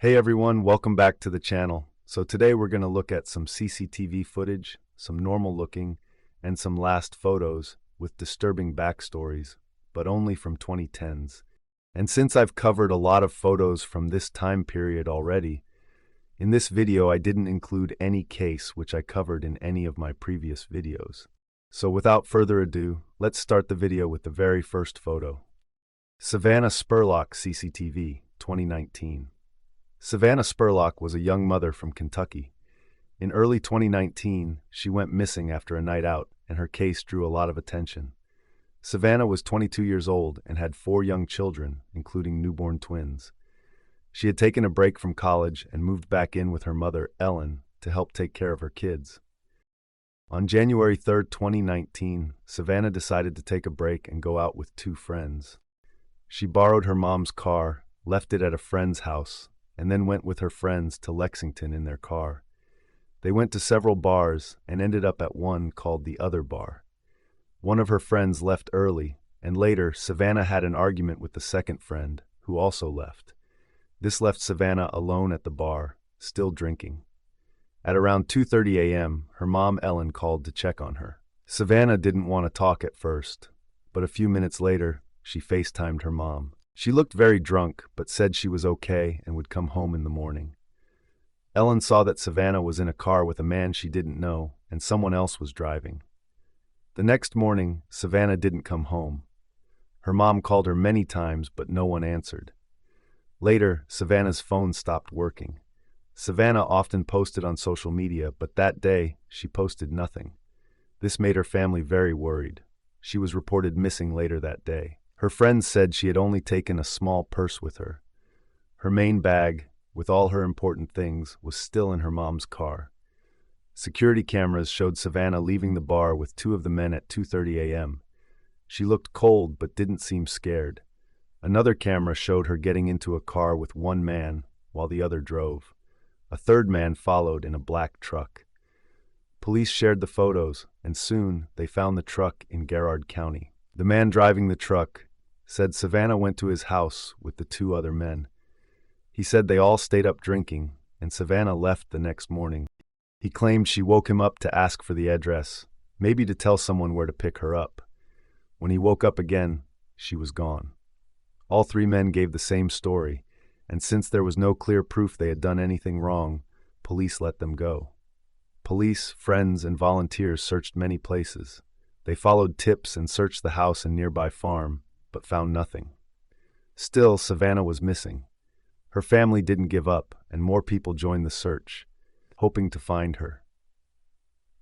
Hey everyone, welcome back to the channel. So today we're going to look at some CCTV footage, some normal looking, and some last photos with disturbing backstories, but only from 2010s. And since I've covered a lot of photos from this time period already, in this video I didn't include any case which I covered in any of my previous videos. So without further ado, let's start the video with the very first photo. Savannah Spurlock CCTV, 2019. Savannah Spurlock was a young mother from Kentucky. In early 2019, she went missing after a night out, and her case drew a lot of attention. Savannah was 22 years old and had 4 young children, including newborn twins. She had taken a break from college and moved back in with her mother, Ellen, to help take care of her kids. On January 3, 2019, Savannah decided to take a break and go out with 2 friends. She borrowed her mom's car, left it at a friend's house, and then went with her friends to Lexington in their car. They went to several bars and ended up at one called the Other Bar. One of her friends left early, and later Savannah had an argument with the second friend, who also left. This left Savannah alone at the bar, still drinking. At around 2:30 a.m., her mom Ellen called to check on her. Savannah didn't want to talk at first, but a few minutes later, she FaceTimed her mom. She looked very drunk, but said she was okay and would come home in the morning. Ellen saw that Savannah was in a car with a man she didn't know, and someone else was driving. The next morning, Savannah didn't come home. Her mom called her many times, but no one answered. Later, Savannah's phone stopped working. Savannah often posted on social media, but that day, she posted nothing. This made her family very worried. She was reported missing later that day. Her friends said she had only taken a small purse with her. Her main bag, with all her important things, was still in her mom's car. Security cameras showed Savannah leaving the bar with 2 of the men at 2:30 a.m. She looked cold but didn't seem scared. Another camera showed her getting into a car with 1 man while the other drove. A third man followed in a black truck. Police shared the photos, and soon they found the truck in Garrard County. The man driving the truck said Savannah went to his house with the 2 other men. He said they all stayed up drinking, and Savannah left the next morning. He claimed she woke him up to ask for the address, maybe to tell someone where to pick her up. When he woke up again, she was gone. All 3 men gave the same story, and since there was no clear proof they had done anything wrong, police let them go. Police, friends, and volunteers searched many places. They followed tips and searched the house and nearby farm, but found nothing. Still, Savannah was missing. Her family didn't give up, and more people joined the search, hoping to find her.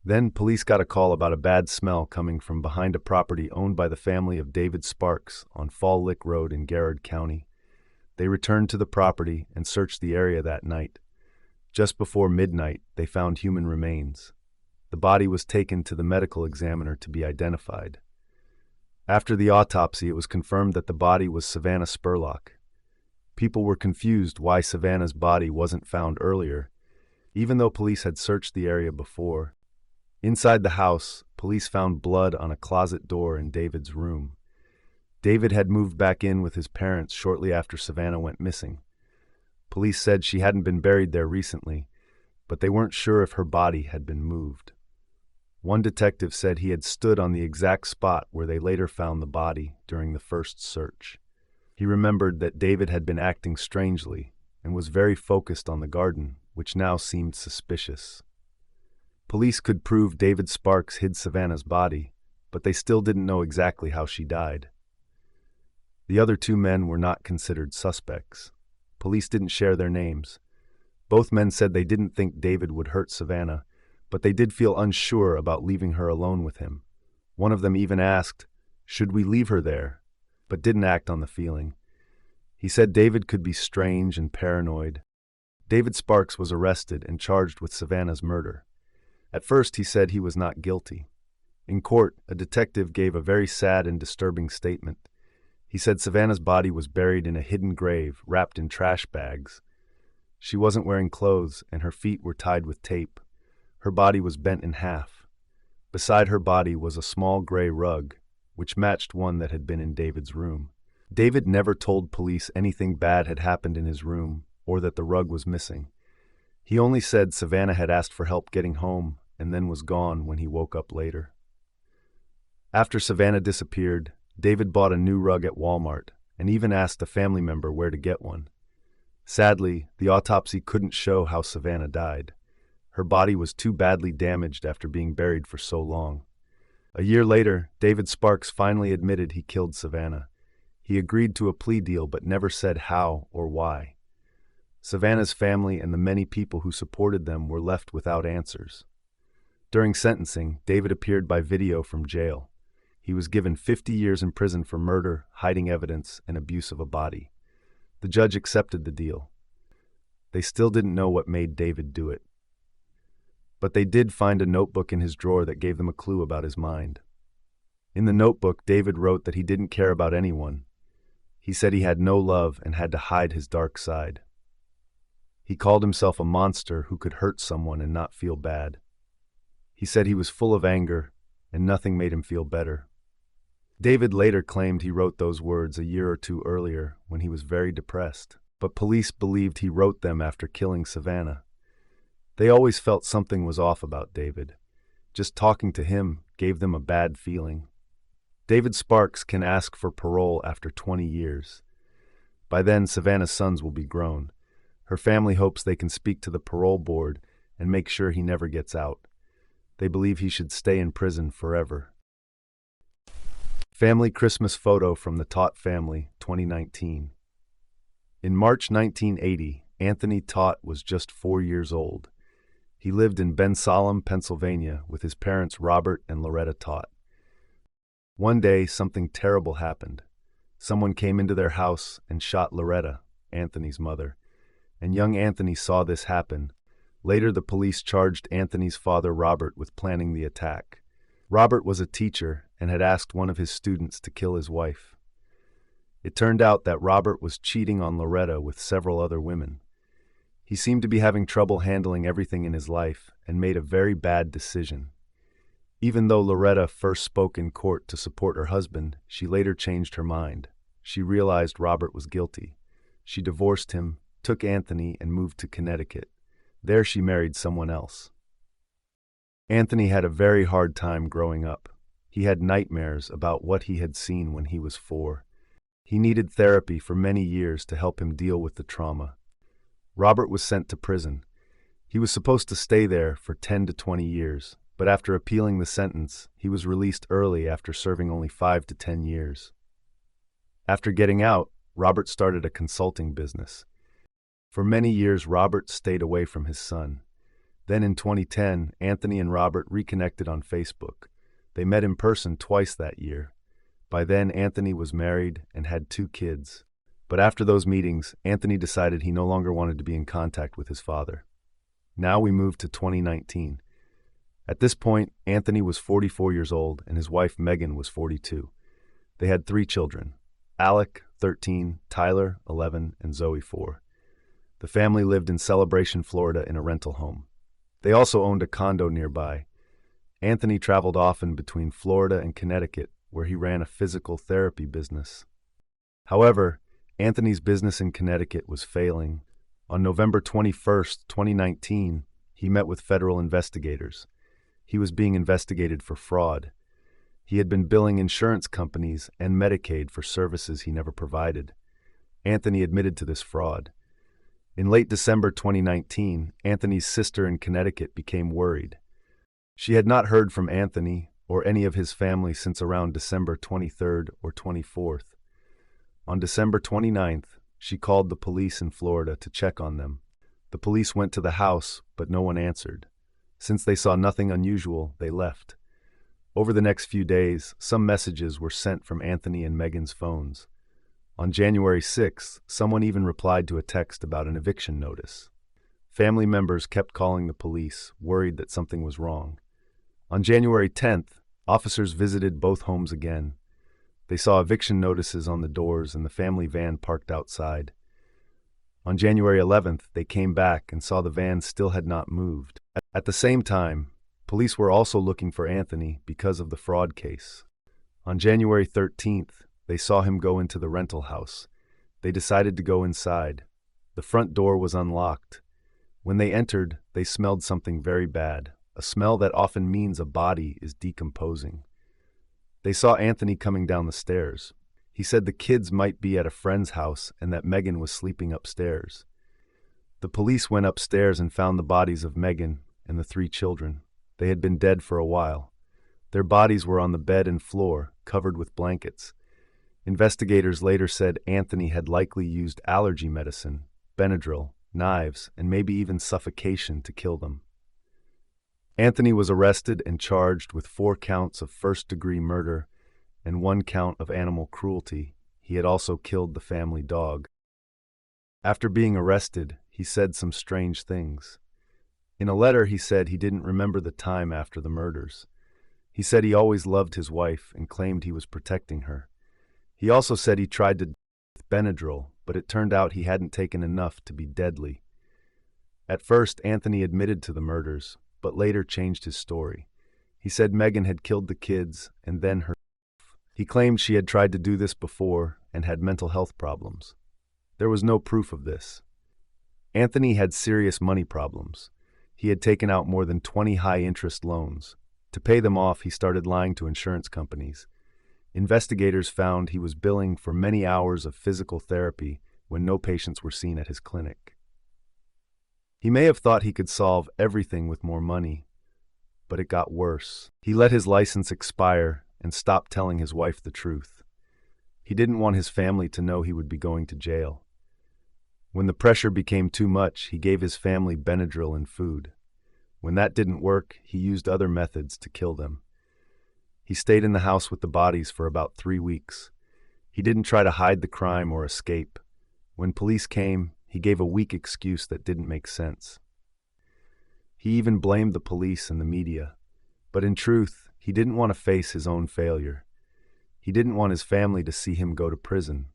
Then police got a call about a bad smell coming from behind a property owned by the family of David Sparks on Fall Lick Road in Garrard County. They returned to the property and searched the area that night. Just before midnight, they found human remains. The body was taken to the medical examiner to be identified. After the autopsy, it was confirmed that the body was Savannah Spurlock. People were confused why Savannah's body wasn't found earlier, even though police had searched the area before. Inside the house, police found blood on a closet door in David's room. David had moved back in with his parents shortly after Savannah went missing. Police said she hadn't been buried there recently, but they weren't sure if her body had been moved. One detective said he had stood on the exact spot where they later found the body during the first search. He remembered that David had been acting strangely and was very focused on the garden, which now seemed suspicious. Police could prove David Sparks hid Savannah's body, but they still didn't know exactly how she died. The other 2 men were not considered suspects. Police didn't share their names. Both men said they didn't think David would hurt Savannah, but they did feel unsure about leaving her alone with him. One of them even asked, "Should we leave her there?" but didn't act on the feeling. He said David could be strange and paranoid. David Sparks was arrested and charged with Savannah's murder. At first, he said he was not guilty. In court, a detective gave a very sad and disturbing statement. He said Savannah's body was buried in a hidden grave, wrapped in trash bags. She wasn't wearing clothes, and her feet were tied with tape. Her body was bent in half. Beside her body was a small gray rug, which matched one that had been in David's room. David never told police anything bad had happened in his room, or that the rug was missing. He only said Savannah had asked for help getting home and then was gone when he woke up later. After Savannah disappeared, David bought a new rug at Walmart and even asked a family member where to get one. Sadly, the autopsy couldn't show how Savannah died. Her body was too badly damaged after being buried for so long. A year later, David Sparks finally admitted he killed Savannah. He agreed to a plea deal but never said how or why. Savannah's family and the many people who supported them were left without answers. During sentencing, David appeared by video from jail. He was given 50 years in prison for murder, hiding evidence, and abuse of a body. The judge accepted the deal. They still didn't know what made David do it. But they did find a notebook in his drawer that gave them a clue about his mind. In the notebook, David wrote that he didn't care about anyone. He said he had no love and had to hide his dark side. He called himself a monster who could hurt someone and not feel bad. He said he was full of anger and nothing made him feel better. David later claimed he wrote those words a year or two earlier when he was very depressed, but police believed he wrote them after killing Savannah. They always felt something was off about David. Just talking to him gave them a bad feeling. David Sparks can ask for parole after 20 years. By then, Savannah's sons will be grown. Her family hopes they can speak to the parole board and make sure he never gets out. They believe he should stay in prison forever. Family Christmas photo from the Todt family, 2019. In March 1980, Anthony Todt was just 4 years old. He lived in Bensalem, Pennsylvania, with his parents Robert and Loretta Todt. One day, something terrible happened. Someone came into their house and shot Loretta, Anthony's mother, and young Anthony saw this happen. Later, the police charged Anthony's father, Robert, with planning the attack. Robert was a teacher and had asked one of his students to kill his wife. It turned out that Robert was cheating on Loretta with several other women. He seemed to be having trouble handling everything in his life and made a very bad decision. Even though Loretta first spoke in court to support her husband, she later changed her mind. She realized Robert was guilty. She divorced him, took Anthony, and moved to Connecticut. There she married someone else. Anthony had a very hard time growing up. He had nightmares about what he had seen when he was 4. He needed therapy for many years to help him deal with the trauma. Robert was sent to prison. He was supposed to stay there for 10 to 20 years, but after appealing the sentence, he was released early after serving only 5 to 10 years. After getting out, Robert started a consulting business. For many years, Robert stayed away from his son. Then in 2010, Anthony and Robert reconnected on Facebook. They met in person twice that year. By then, Anthony was married and had 2 kids. But after those meetings, Anthony decided he no longer wanted to be in contact with his father. Now we move to 2019. At this point, Anthony was 44 years old and his wife Megan was 42. They had 3 children, Alec, 13, Tyler, 11, and Zoe, 4. The family lived in Celebration, Florida in a rental home. They also owned a condo nearby. Anthony traveled often between Florida and Connecticut, where he ran a physical therapy business. However, Anthony's business in Connecticut was failing. On November 21, 2019, he met with federal investigators. He was being investigated for fraud. He had been billing insurance companies and Medicaid for services he never provided. Anthony admitted to this fraud. In late December 2019, Anthony's sister in Connecticut became worried. She had not heard from Anthony or any of his family since around December 23rd or 24th. On December 29th, she called the police in Florida to check on them. The police went to the house, but no one answered. Since they saw nothing unusual, they left. Over the next few days, some messages were sent from Anthony and Megan's phones. On January 6th, someone even replied to a text about an eviction notice. Family members kept calling the police, worried that something was wrong. On January 10th, officers visited both homes again. They saw eviction notices on the doors and the family van parked outside. On January 11th, they came back and saw the van still had not moved. At the same time, police were also looking for Anthony because of the fraud case. On January 13th, they saw him go into the rental house. They decided to go inside. The front door was unlocked. When they entered, they smelled something very bad, a smell that often means a body is decomposing. They saw Anthony coming down the stairs. He said the kids might be at a friend's house and that Megan was sleeping upstairs. The police went upstairs and found the bodies of Megan and the 3 children. They had been dead for a while. Their bodies were on the bed and floor, covered with blankets. Investigators later said Anthony had likely used allergy medicine, Benadryl, knives, and maybe even suffocation to kill them. Anthony was arrested and charged with 4 counts of first-degree murder and 1 count of animal cruelty. He had also killed the family dog. After being arrested, he said some strange things. In a letter, he said he didn't remember the time after the murders. He said he always loved his wife and claimed he was protecting her. He also said he tried to with Benadryl, but it turned out he hadn't taken enough to be deadly. At first, Anthony admitted to the murders, but later changed his story. He said Megan had killed the kids and then herself. He claimed she had tried to do this before and had mental health problems. There was no proof of this. Anthony had serious money problems. He had taken out more than 20 high-interest loans. To pay them off, he started lying to insurance companies. Investigators found he was billing for many hours of physical therapy when no patients were seen at his clinic. He may have thought he could solve everything with more money, but it got worse. He let his license expire and stopped telling his wife the truth. He didn't want his family to know he would be going to jail. When the pressure became too much, he gave his family Benadryl and food. When that didn't work, he used other methods to kill them. He stayed in the house with the bodies for about 3 weeks. He didn't try to hide the crime or escape. When police came, he gave a weak excuse that didn't make sense. He even blamed the police and the media. But in truth, he didn't want to face his own failure. He didn't want his family to see him go to prison,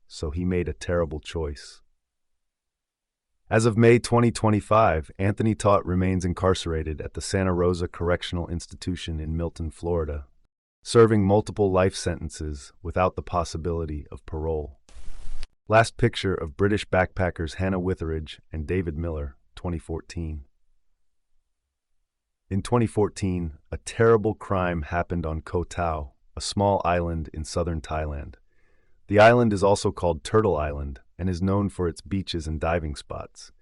so he made a terrible choice. As of May 2025, Anthony Todt remains incarcerated at the Santa Rosa Correctional Institution in Milton, Florida, serving multiple life sentences without the possibility of parole. Last picture of British backpackers Hannah Witheridge and David Miller, 2014. In 2014, a terrible crime happened on Koh Tao, a small island in southern Thailand. The island is also called Turtle Island and is known for its beaches and diving spots.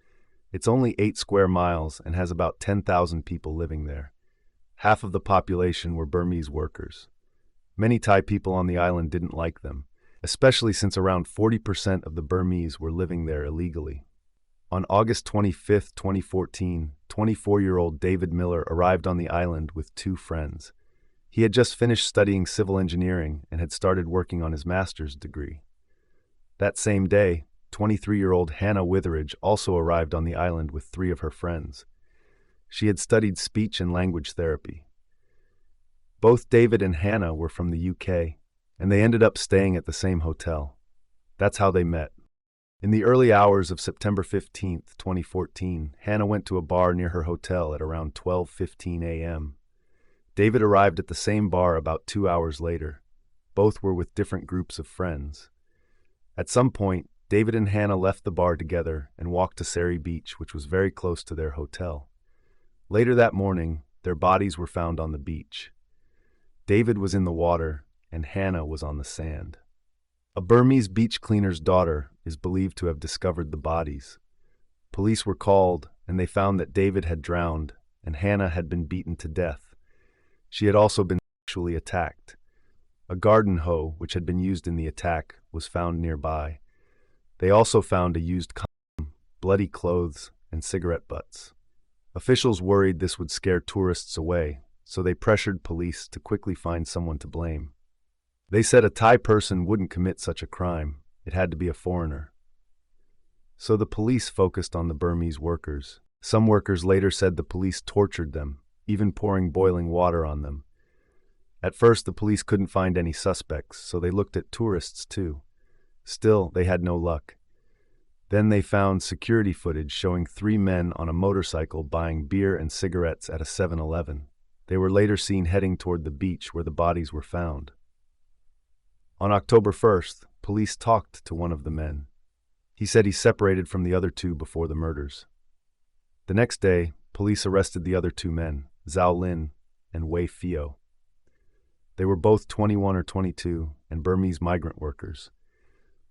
It's only 8 square miles and has about 10,000 people living there. Half of the population were Burmese workers. Many Thai people on the island didn't like them, especially since around 40% of the Burmese were living there illegally. On August 25, 2014, 24-year-old David Miller arrived on the island with 2 friends. He had just finished studying civil engineering and had started working on his master's degree. That same day, 23-year-old Hannah Witheridge also arrived on the island with 3 of her friends. She had studied speech and language therapy. Both David and Hannah were from the UK, and they ended up staying at the same hotel. That's how they met. In the early hours of September 15, 2014, Hannah went to a bar near her hotel at around 12:15 a.m. David arrived at the same bar about 2 hours later. Both were with different groups of friends. At some point, David and Hannah left the bar together and walked to Sari Beach, which was very close to their hotel. Later that morning, their bodies were found on the beach. David was in the water, and Hannah was on the sand. A Burmese beach cleaner's daughter is believed to have discovered the bodies. Police were called, and they found that David had drowned, and Hannah had been beaten to death. She had also been sexually attacked. A garden hoe, which had been used in the attack, was found nearby. They also found a used condom, bloody clothes, and cigarette butts. Officials worried this would scare tourists away, so they pressured police to quickly find someone to blame. They said a Thai person wouldn't commit such a crime. It had to be a foreigner. So the police focused on the Burmese workers. Some workers later said the police tortured them, even pouring boiling water on them. At first, the police couldn't find any suspects, so they looked at tourists too. Still, they had no luck. Then they found security footage showing 3 men on a motorcycle buying beer and cigarettes at a 7-Eleven. They were later seen heading toward the beach where the bodies were found. On October 1st, police talked to one of the men. He said he separated from the other two before the murders. The next day, police arrested the other two men, Zhao Lin and Wei Fio. They were both 21 or 22 and Burmese migrant workers.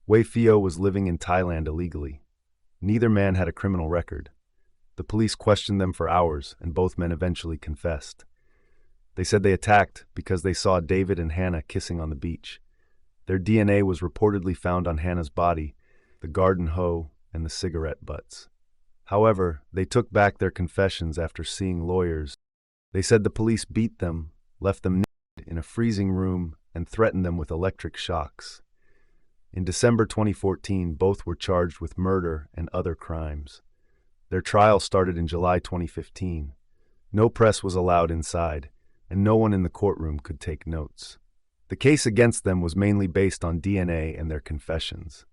Wei Fio was living in Thailand illegally. Neither man had a criminal record. The police questioned them for hours, and both men eventually confessed. They said they attacked because they saw David and Hannah kissing on the beach. Their DNA was reportedly found on Hannah's body, the garden hoe, and the cigarette butts. However, they took back their confessions after seeing lawyers. They said the police beat them, left them naked in a freezing room, and threatened them with electric shocks. In December 2014, both were charged with murder and other crimes. Their trial started in July 2015. No press was allowed inside, and no one in the courtroom could take notes. The case against them was mainly based on DNA and their confessions.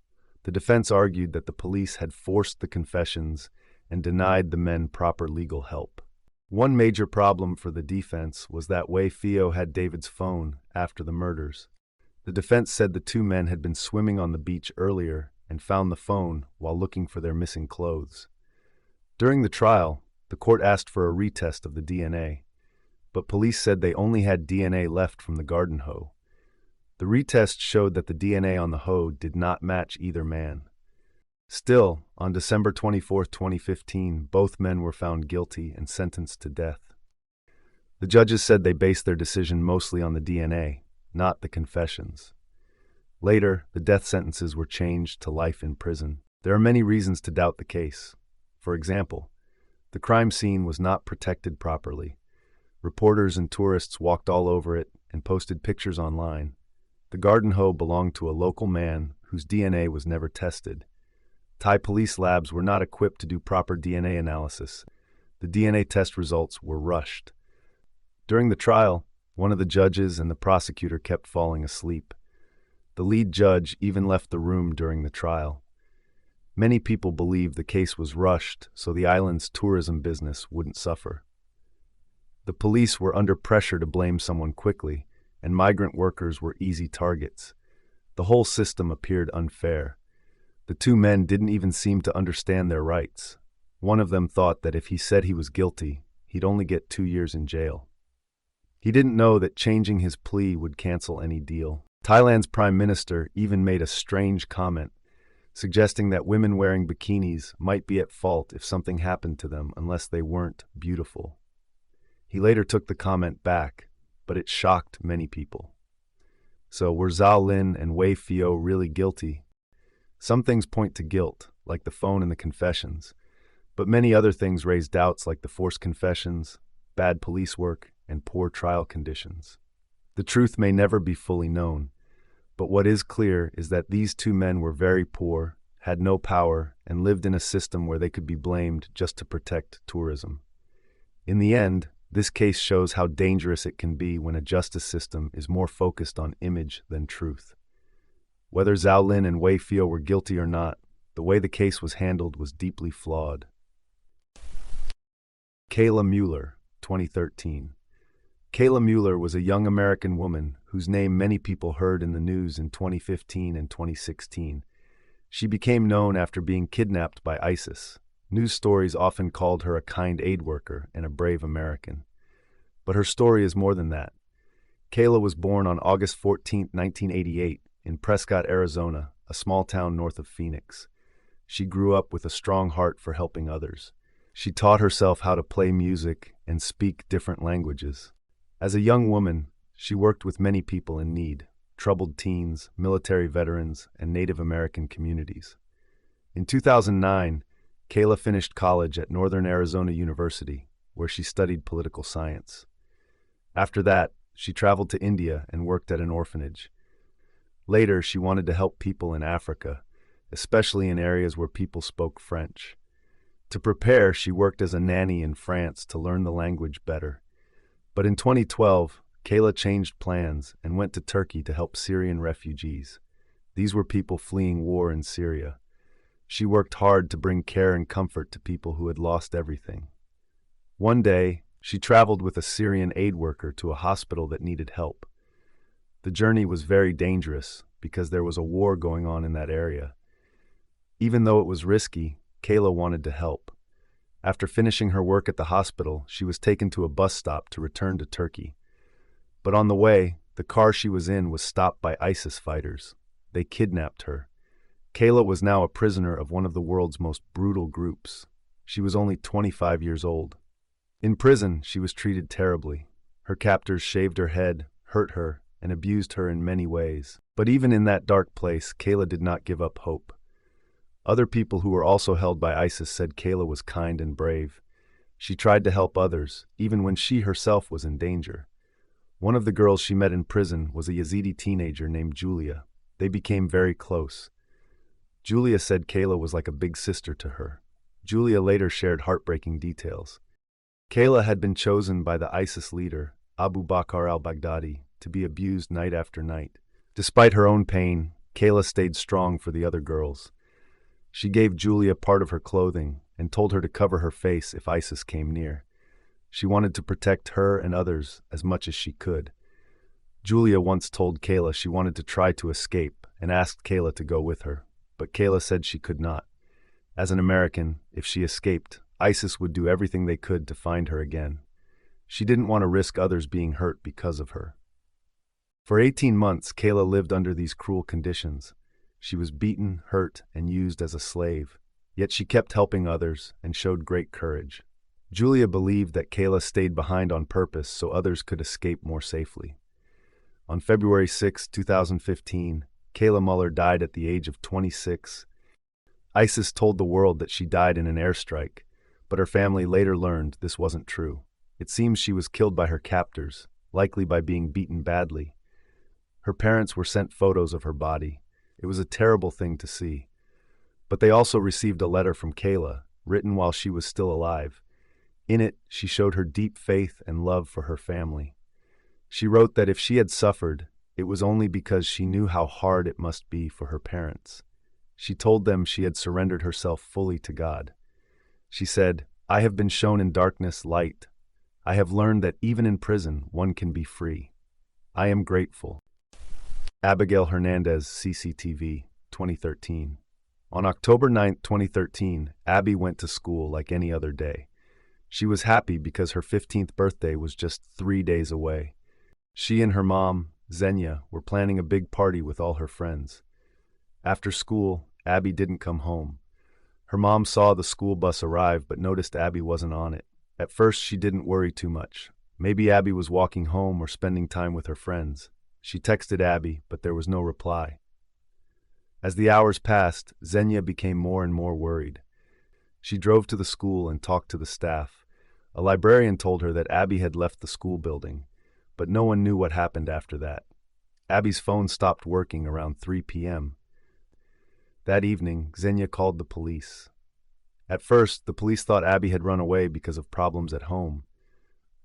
The defense argued that the police had forced the confessions and denied the men proper legal help. One major problem for the defense was that Wei Fio had David's phone after the murders. The defense said the two men had been swimming on the beach earlier and found the phone while looking for their missing clothes. During the trial, the court asked for a retest of the DNA, but police said they only had DNA left from the garden hoe. The retest showed that the DNA on the hoe did not match either man. Still, on December 24, 2015, both men were found guilty and sentenced to death. The judges said they based their decision mostly on the DNA, not the confessions. Later, the death sentences were changed to life in prison. There are many reasons to doubt the case. For example, the crime scene was not protected properly. Reporters and tourists walked all over it and posted pictures online. The garden hoe belonged to a local man whose DNA was never tested. Thai police labs were not equipped to do proper DNA analysis. The DNA test results were rushed. During the trial, one of the judges and the prosecutor kept falling asleep. The lead judge even left the room during the trial. Many people believed the case was rushed so the island's tourism business wouldn't suffer. The police were under pressure to blame someone quickly, and migrant workers were easy targets. The whole system appeared unfair. The two men didn't even seem to understand their rights. One of them thought that if he said he was guilty, he'd only get 2 years in jail. He didn't know that changing his plea would cancel any deal. Thailand's prime minister even made a strange comment, suggesting that women wearing bikinis might be at fault if something happened to them unless they weren't beautiful. He later took the comment back, but it shocked many people. So were Zhao Lin and Wei Fio really guilty? Some things point to guilt, like the phone and the confessions, but many other things raise doubts like the forced confessions, bad police work, and poor trial conditions. The truth may never be fully known, but what is clear is that these two men were very poor, had no power, and lived in a system where they could be blamed just to protect tourism. In the end, this case shows how dangerous it can be when a justice system is more focused on image than truth. Whether Zhao Lin and Wei Fio were guilty or not, the way the case was handled was deeply flawed. Kayla Mueller, 2013. Kayla Mueller was a young American woman whose name many people heard in the news in 2015 and 2016. She became known after being kidnapped by ISIS. News stories often called her a kind aid worker and a brave American. But her story is more than that. Kayla was born on August 14, 1988, in Prescott, Arizona, a small town north of Phoenix. She grew up with a strong heart for helping others. She taught herself how to play music and speak different languages. As a young woman, she worked with many people in need, troubled teens, military veterans, and Native American communities. In 2009, Kayla finished college at Northern Arizona University, where she studied political science. After that, she traveled to India and worked at an orphanage. Later, she wanted to help people in Africa, especially in areas where people spoke French. To prepare, she worked as a nanny in France to learn the language better. But in 2012, Kayla changed plans and went to Turkey to help Syrian refugees. These were people fleeing war in Syria. She worked hard to bring care and comfort to people who had lost everything. One day, she traveled with a Syrian aid worker to a hospital that needed help. The journey was very dangerous because there was a war going on in that area. Even though it was risky, Kayla wanted to help. After finishing her work at the hospital, she was taken to a bus stop to return to Turkey. But on the way, the car she was in was stopped by ISIS fighters. They kidnapped her. Kayla was now a prisoner of one of the world's most brutal groups. She was only 25 years old. In prison, she was treated terribly. Her captors shaved her head, hurt her, and abused her in many ways. But even in that dark place, Kayla did not give up hope. Other people who were also held by ISIS said Kayla was kind and brave. She tried to help others, even when she herself was in danger. One of the girls she met in prison was a Yazidi teenager named Julia. They became very close. Julia said Kayla was like a big sister to her. Julia later shared heartbreaking details. Kayla had been chosen by the ISIS leader, Abu Bakr al-Baghdadi, to be abused night after night. Despite her own pain, Kayla stayed strong for the other girls. She gave Julia part of her clothing and told her to cover her face if ISIS came near. She wanted to protect her and others as much as she could. Julia once told Kayla she wanted to try to escape and asked Kayla to go with her, but Kayla said she could not. As an American, if she escaped, ISIS would do everything they could to find her again. She didn't want to risk others being hurt because of her. For 18 months, Kayla lived under these cruel conditions. She was beaten, hurt, and used as a slave. Yet she kept helping others and showed great courage. Julia believed that Kayla stayed behind on purpose so others could escape more safely. On February 6, 2015, Kayla Mueller died at the age of 26. ISIS told the world that she died in an airstrike, but her family later learned this wasn't true. It seems she was killed by her captors, likely by being beaten badly. Her parents were sent photos of her body. It was a terrible thing to see. But they also received a letter from Kayla, written while she was still alive. In it, she showed her deep faith and love for her family. She wrote that if she had suffered, it was only because she knew how hard it must be for her parents. She told them she had surrendered herself fully to God. She said, "I have been shown in darkness light. I have learned that even in prison, one can be free. I am grateful." Abigail Hernandez, CCTV, 2013. On October 9, 2013, Abby went to school like any other day. She was happy because her 15th birthday was just 3 days away. She and her mom, Xenia, were planning a big party with all her friends. After school, Abby didn't come home. Her mom saw the school bus arrive but noticed Abby wasn't on it. At first, she didn't worry too much. Maybe Abby was walking home or spending time with her friends. She texted Abby, but there was no reply. As the hours passed, Xenia became more and more worried. She drove to the school and talked to the staff. A librarian told her that Abby had left the school building, but no one knew what happened after that. Abby's phone stopped working around 3 p.m. That evening, Xenia called the police. At first, the police thought Abby had run away because of problems at home,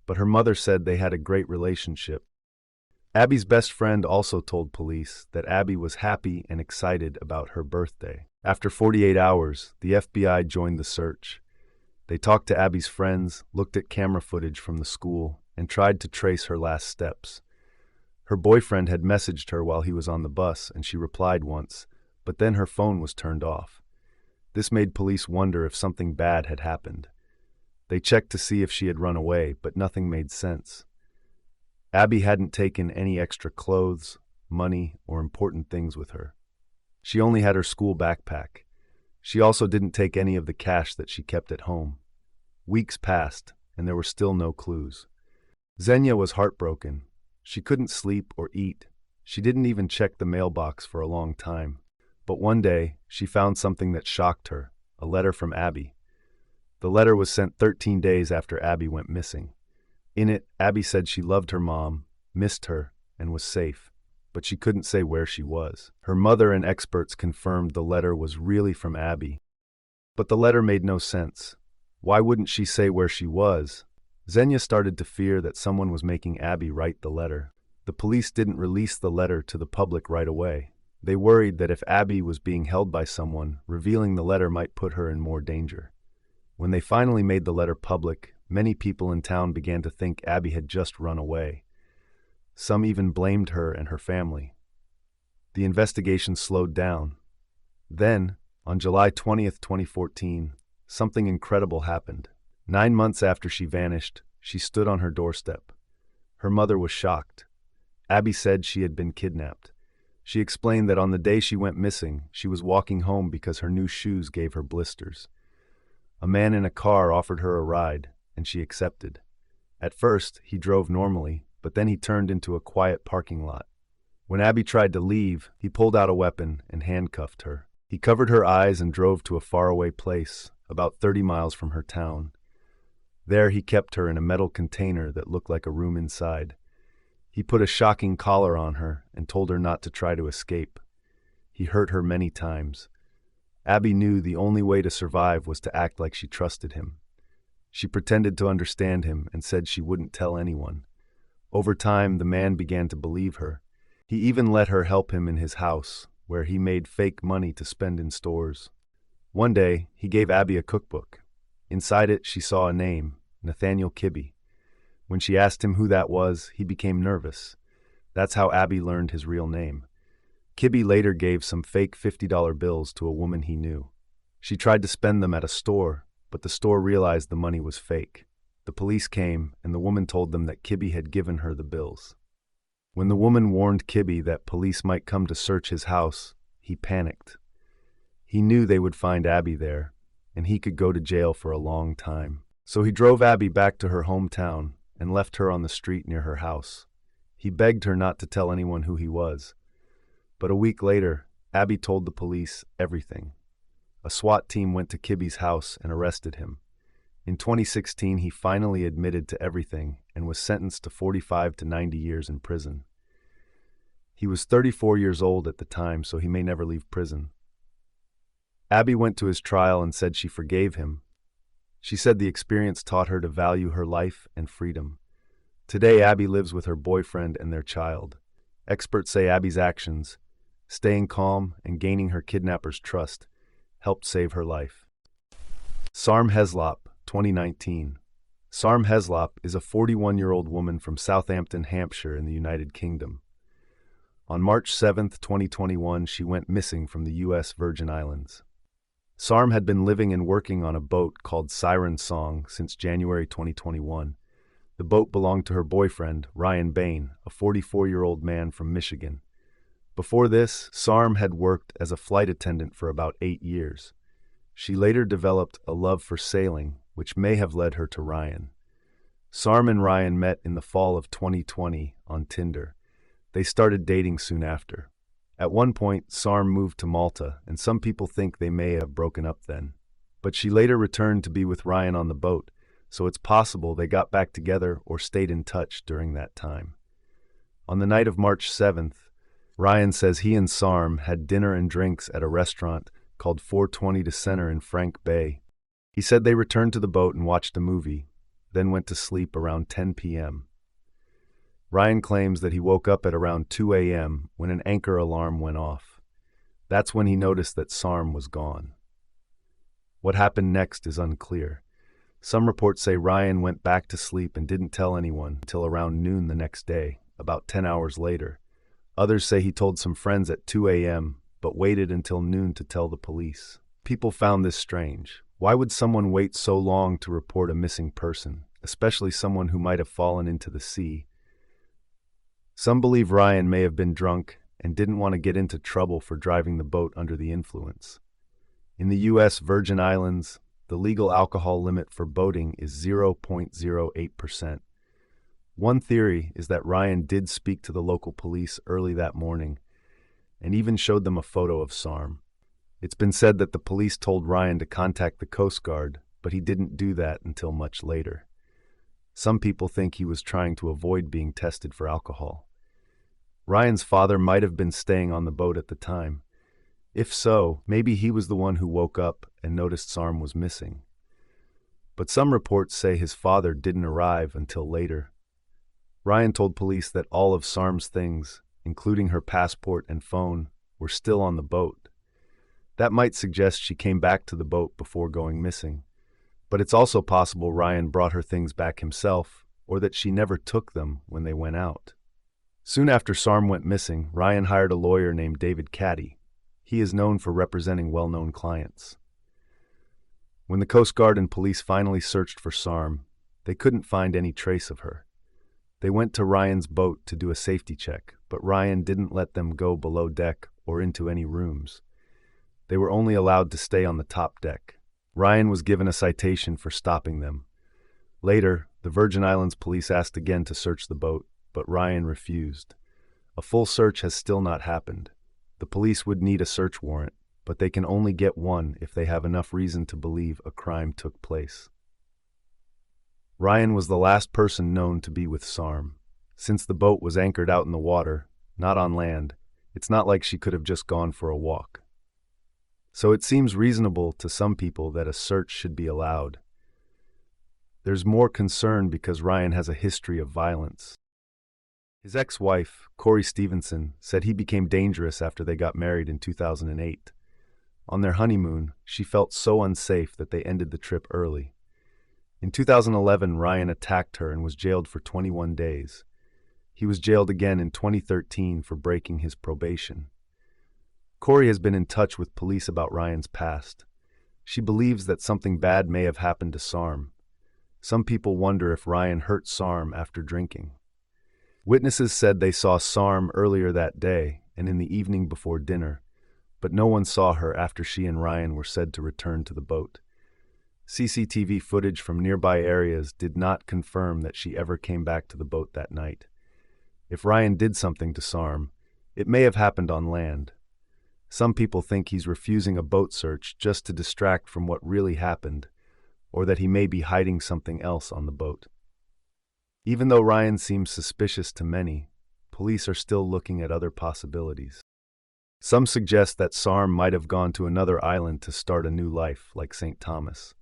but her mother said they had a great relationship. Abby's best friend also told police that Abby was happy and excited about her birthday. After 48 hours, the FBI joined the search. They talked to Abby's friends, looked at camera footage from the school, and tried to trace her last steps. Her boyfriend had messaged her while he was on the bus, and she replied once, but then her phone was turned off. This made police wonder if something bad had happened. They checked to see if she had run away, but nothing made sense. Abby hadn't taken any extra clothes, money, or important things with her. She only had her school backpack. She also didn't take any of the cash that she kept at home. Weeks passed, and there were still no clues. Xenia was heartbroken. She couldn't sleep or eat. She didn't even check the mailbox for a long time. But one day, she found something that shocked her, a letter from Abby. The letter was sent 13 days after Abby went missing. In it, Abby said she loved her mom, missed her, and was safe, but she couldn't say where she was. Her mother and experts confirmed the letter was really from Abby. But the letter made no sense. Why wouldn't she say where she was? Xenia started to fear that someone was making Abby write the letter. The police didn't release the letter to the public right away. They worried that if Abby was being held by someone, revealing the letter might put her in more danger. When they finally made the letter public, many people in town began to think Abby had just run away. Some even blamed her and her family. The investigation slowed down. Then, On July 20th, 2014, something incredible happened. 9 months after she vanished, she stood on her doorstep. Her mother was shocked. Abby said she had been kidnapped. She explained that on the day she went missing, she was walking home because her new shoes gave her blisters. A man in a car offered her a ride, and she accepted. At first, he drove normally, but then he turned into a quiet parking lot. When Abby tried to leave, he pulled out a weapon and handcuffed her. He covered her eyes and drove to a faraway place, about 30 miles from her town. There he kept her in a metal container that looked like a room inside. He put a shocking collar on her and told her not to try to escape. He hurt her many times. Abby knew the only way to survive was to act like she trusted him. She pretended to understand him and said she wouldn't tell anyone. Over time, the man began to believe her. He even let her help him in his house, where he made fake money to spend in stores. One day, he gave Abby a cookbook. Inside it, she saw a name, Nathaniel Kibbe. When she asked him who that was, he became nervous. That's how Abby learned his real name. Kibbe later gave some fake $50 bills to a woman he knew. She tried to spend them at a store, but the store realized the money was fake. The police came, and the woman told them that Kibbe had given her the bills. When the woman warned Kibbe that police might come to search his house, he panicked. He knew they would find Abby there, and he could go to jail for a long time. So he drove Abby back to her hometown and left her on the street near her house. He begged her not to tell anyone who he was. But a week later, Abby told the police everything. A SWAT team went to Kibbe's house and arrested him. In 2016, he finally admitted to everything and was sentenced to 45 to 90 years in prison. He was 34 years old at the time, so he may never leave prison. Abby went to his trial and said she forgave him. She said the experience taught her to value her life and freedom. Today, Abby lives with her boyfriend and their child. Experts say Abby's actions, staying calm and gaining her kidnapper's trust, helped save her life. Sarm Heslop, 2019. Sarm Heslop is a 41-year-old woman from Southampton, Hampshire in the United Kingdom. On March 7, 2021, she went missing from the U.S. Virgin Islands. Sarm had been living and working on a boat called Siren Song since January 2021. The boat belonged to her boyfriend, Ryan Bain, a 44-year-old man from Michigan. Before this, Sarm had worked as a flight attendant for about 8 years. She later developed a love for sailing, which may have led her to Ryan. Sarm and Ryan met in the fall of 2020 on Tinder. They started dating soon after. At one point, Sarm moved to Malta, and some people think they may have broken up then. But she later returned to be with Ryan on the boat, so it's possible they got back together or stayed in touch during that time. On the night of March 7th, Ryan says he and Sarm had dinner and drinks at a restaurant called 420 to Center in Frank Bay. He said they returned to the boat and watched a movie, then went to sleep around 10 p.m. Ryan claims that he woke up at around 2 a.m. when an anchor alarm went off. That's when he noticed that Sarm was gone. What happened next is unclear. Some reports say Ryan went back to sleep and didn't tell anyone until around noon the next day, about 10 hours later. Others say he told some friends at 2 a.m., but waited until noon to tell the police. People found this strange. Why would someone wait so long to report a missing person, especially someone who might have fallen into the sea? Some believe Ryan may have been drunk and didn't want to get into trouble for driving the boat under the influence. In the U.S. Virgin Islands, the legal alcohol limit for boating is 0.08%. One theory is that Ryan did speak to the local police early that morning and even showed them a photo of Sarm. It's been said that the police told Ryan to contact the Coast Guard, but he didn't do that until much later. Some people think he was trying to avoid being tested for alcohol. Ryan's father might have been staying on the boat at the time. If so, maybe he was the one who woke up and noticed Sarm was missing. But some reports say his father didn't arrive until later. Ryan told police that all of Sarm's things, including her passport and phone, were still on the boat. That might suggest she came back to the boat before going missing. But it's also possible Ryan brought her things back himself, or that she never took them when they went out. Soon after Sarm went missing, Ryan hired a lawyer named David Caddy. He is known for representing well-known clients. When the Coast Guard and police finally searched for Sarm, they couldn't find any trace of her. They went to Ryan's boat to do a safety check, but Ryan didn't let them go below deck or into any rooms. They were only allowed to stay on the top deck. Ryan was given a citation for stopping them. Later, the Virgin Islands police asked again to search the boat, but Ryan refused. A full search has still not happened. The police would need a search warrant, but they can only get one if they have enough reason to believe a crime took place. Ryan was the last person known to be with Sarm. Since the boat was anchored out in the water, not on land, it's not like she could have just gone for a walk. So it seems reasonable to some people that a search should be allowed. There's more concern because Ryan has a history of violence. His ex-wife, Corey Stevenson, said he became dangerous after they got married in 2008. On their honeymoon, she felt so unsafe that they ended the trip early. In 2011, Ryan attacked her and was jailed for 21 days. He was jailed again in 2013 for breaking his probation. Corey has been in touch with police about Ryan's past. She believes that something bad may have happened to Sarm. Some people wonder if Ryan hurt Sarm after drinking. Witnesses said they saw Sarm earlier that day and in the evening before dinner, but no one saw her after she and Ryan were said to return to the boat. CCTV footage from nearby areas did not confirm that she ever came back to the boat that night. If Ryan did something to Sarm, it may have happened on land. Some people think he's refusing a boat search just to distract from what really happened, or that he may be hiding something else on the boat. Even though Ryan seems suspicious to many, police are still looking at other possibilities. Some suggest that Sarm might have gone to another island to start a new life, like St. Thomas.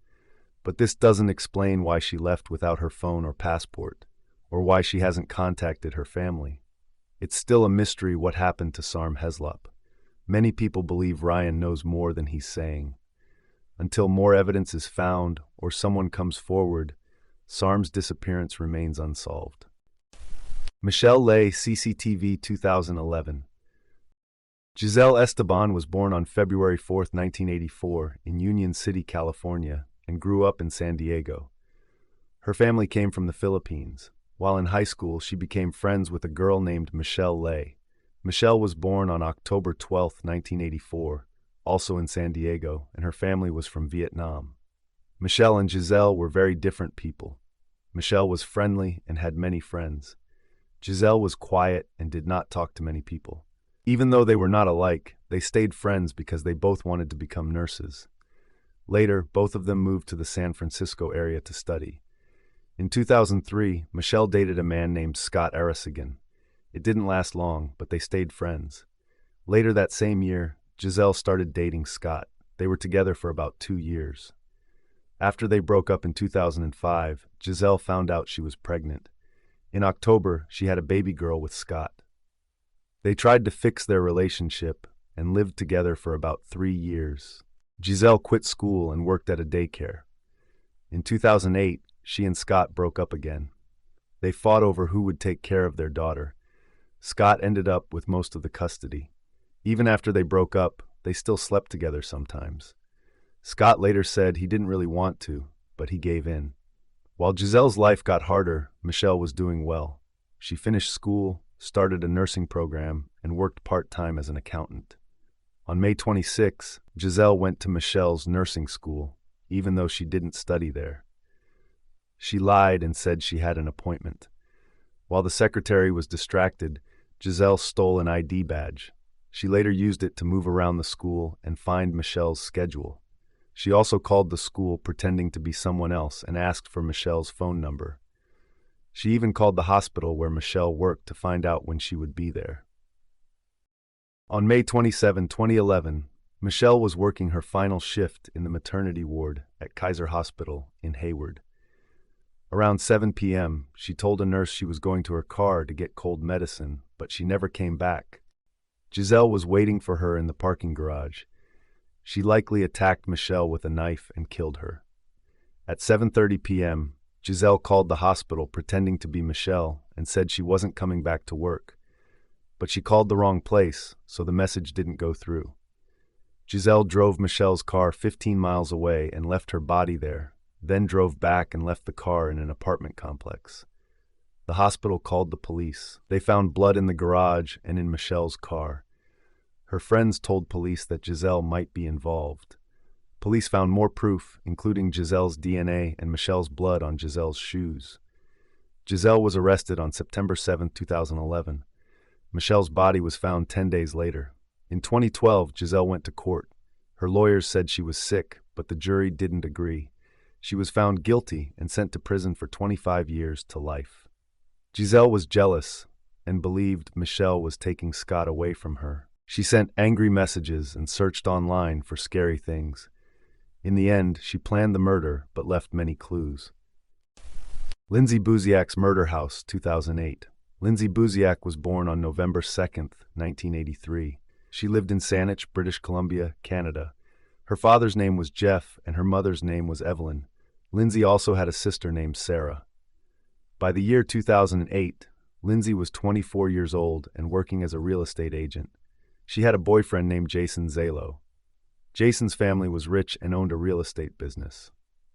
But this doesn't explain why she left without her phone or passport, or why she hasn't contacted her family. It's still a mystery what happened to Sarm Heslop. Many people believe Ryan knows more than he's saying. Until more evidence is found or someone comes forward, Sarm's disappearance remains unsolved. Michelle Lay, CCTV 2011. Giselle Esteban was born on February 4, 1984, in Union City, California, and grew up in San Diego. Her family came from the Philippines. While in high school, she became friends with a girl named Michelle Lay. Michelle was born on October 12, 1984, also in San Diego, and her family was from Vietnam. Michelle and Giselle were very different people. Michelle was friendly and had many friends. Giselle was quiet and did not talk to many people. Even though they were not alike, they stayed friends because they both wanted to become nurses. Later, both of them moved to the San Francisco area to study. In 2003, Michelle dated a man named Scott Arasigan. It didn't last long, but they stayed friends. Later that same year, Giselle started dating Scott. They were together for about 2 years. After they broke up in 2005, Giselle found out she was pregnant. In October, she had a baby girl with Scott. They tried to fix their relationship and lived together for about 3 years. Giselle quit school and worked at a daycare. In 2008, she and Scott broke up again. They fought over who would take care of their daughter. Scott ended up with most of the custody. Even after they broke up, they still slept together sometimes. Scott later said he didn't really want to, but he gave in. While Giselle's life got harder, Michelle was doing well. She finished school, started a nursing program, and worked part-time as an accountant. On May 26, Giselle went to Michelle's nursing school, even though she didn't study there. She lied and said she had an appointment. While the secretary was distracted, Giselle stole an ID badge. She later used it to move around the school and find Michelle's schedule. She also called the school pretending to be someone else and asked for Michelle's phone number. She even called the hospital where Michelle worked to find out when she would be there. On May 27, 2011, Michelle was working her final shift in the maternity ward at Kaiser Hospital in Hayward. Around 7 p.m., she told a nurse she was going to her car to get cold medicine, but she never came back. Giselle was waiting for her in the parking garage. She likely attacked Michelle with a knife and killed her. At 7:30 p.m., Giselle called the hospital pretending to be Michelle and said she wasn't coming back to work. But she called the wrong place, so the message didn't go through. Giselle drove Michelle's car 15 miles away and left her body there, then drove back and left the car in an apartment complex. The hospital called the police. They found blood in the garage and in Michelle's car. Her friends told police that Giselle might be involved. Police found more proof, including Giselle's DNA and Michelle's blood on Giselle's shoes. Giselle was arrested on September 7, 2011. Michelle's body was found 10 days later. In 2012, Giselle went to court. Her lawyers said she was sick, but the jury didn't agree. She was found guilty and sent to prison for 25 years to life. Giselle was jealous and believed Michelle was taking Scott away from her. She sent angry messages and searched online for scary things. In the end, she planned the murder but left many clues. Lindsay Buziak's Murder House, 2008. Lindsay Buziak was born on November 2, 1983. She lived in Saanich, British Columbia, Canada. Her father's name was Jeff and her mother's name was Evelyn. Lindsay also had a sister named Sarah. By the year 2008, Lindsay was 24 years old and working as a real estate agent. She had a boyfriend named Jason Zalo. Jason's family was rich and owned a real estate business.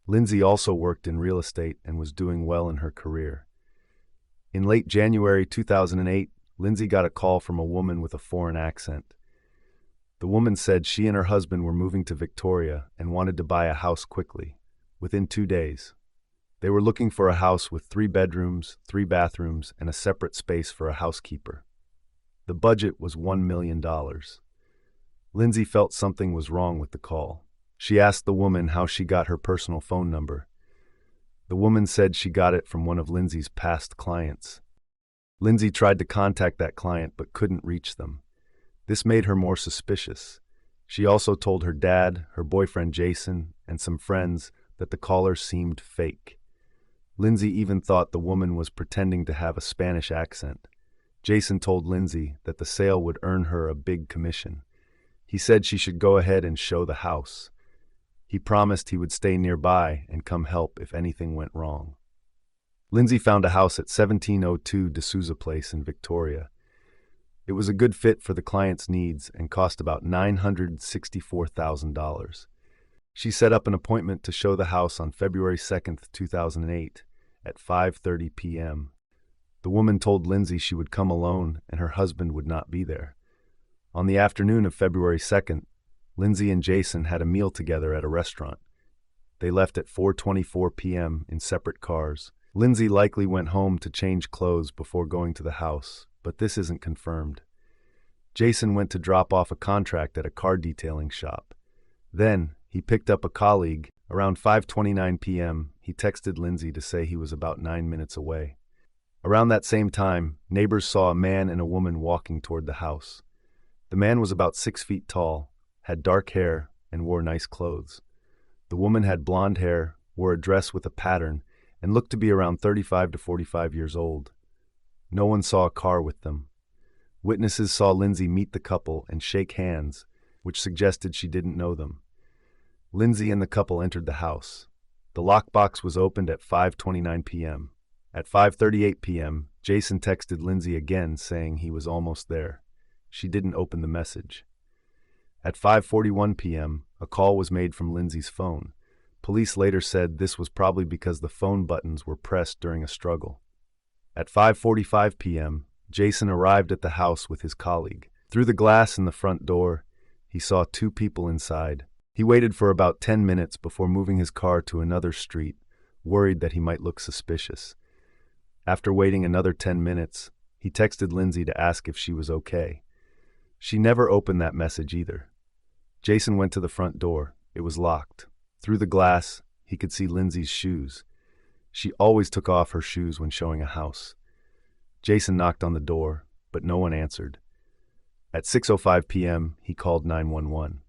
Lindsay also worked in real estate and was doing well in her career. In late January 2008, Lindsay got a call from a woman with a foreign accent. The woman said she and her husband were moving to Victoria and wanted to buy a house quickly, within 2 days. They were looking for a house with 3 bedrooms, 3 bathrooms, and a separate space for a housekeeper. The budget was $1 million. Lindsay felt something was wrong with the call. She asked the woman how she got her personal phone number. The woman said she got it from one of Lindsay's past clients. Lindsay tried to contact that client but couldn't reach them. This made her more suspicious. She also told her dad, her boyfriend Jason, and some friends that the caller seemed fake. Lindsay even thought the woman was pretending to have a Spanish accent. Jason told Lindsay that the sale would earn her a big commission. He said she should go ahead and show the house. He promised he would stay nearby and come help if anything went wrong. Lindsay found a house at 1702 D'Souza Place in Victoria. It was a good fit for the client's needs and cost about $964,000. She set up an appointment to show the house on February 2, 2008, at 5:30 p.m. The woman told Lindsay she would come alone and her husband would not be there. On the afternoon of February 2nd, Lindsay and Jason had a meal together at a restaurant. They left at 4:24 p.m. in separate cars. Lindsay likely went home to change clothes before going to the house, but this isn't confirmed. Jason went to drop off a contract at a car detailing shop. Then, he picked up a colleague. Around 5:29 p.m., he texted Lindsay to say he was about 9 minutes away. Around that same time, neighbors saw a man and a woman walking toward the house. The man was about 6 feet tall, had dark hair, and wore nice clothes. The woman had blonde hair, wore a dress with a pattern, and looked to be around 35 to 45 years old. No one saw a car with them. Witnesses saw Lindsay meet the couple and shake hands, which suggested she didn't know them. Lindsay and the couple entered the house. The lockbox was opened at 5:29 p.m. At 5:38 p.m., Jason texted Lindsay again saying he was almost there. She didn't open the message. At 5:41 p.m., a call was made from Lindsay's phone. Police later said this was probably because the phone buttons were pressed during a struggle. At 5:45 p.m., Jason arrived at the house with his colleague. Through the glass in the front door, he saw 2 people inside. He waited for about 10 minutes before moving his car to another street, worried that he might look suspicious. After waiting another 10 minutes, he texted Lindsay to ask if she was okay. She never opened that message either. Jason went to the front door. It was locked. Through the glass, he could see Lindsay's shoes. She always took off her shoes when showing a house. Jason knocked on the door, but no one answered. At 6:05 p.m., he called 911.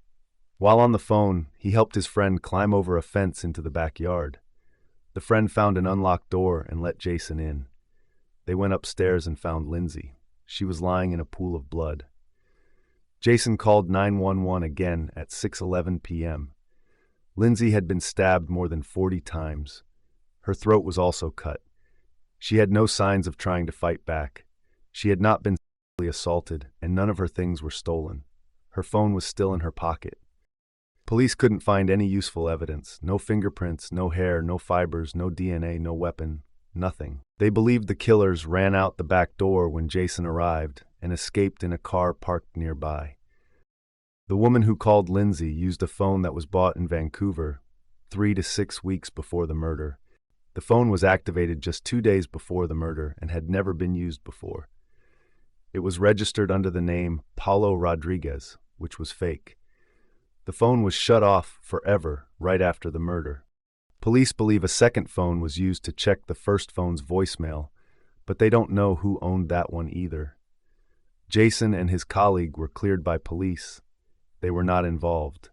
While on the phone, he helped his friend climb over a fence into the backyard. The friend found an unlocked door and let Jason in. They went upstairs and found Lindsay. She was lying in a pool of blood. Jason called 911 again at 6:11 p.m. Lindsay had been stabbed more than 40 times. Her throat was also cut. She had no signs of trying to fight back. She had not been sexually assaulted, and none of her things were stolen. Her phone was still in her pocket. Police couldn't find any useful evidence. No fingerprints, no hair, no fibers, no DNA, no weapon, nothing. They believed the killers ran out the back door when Jason arrived and escaped in a car parked nearby. The woman who called Lindsay used a phone that was bought in Vancouver 3 to 6 weeks before the murder. The phone was activated just 2 days before the murder and had never been used before. It was registered under the name Paulo Rodriguez, which was fake. The phone was shut off forever right after the murder. Police believe a second phone was used to check the first phone's voicemail, but they don't know who owned that one either. Jason and his colleague were cleared by police. They were not involved.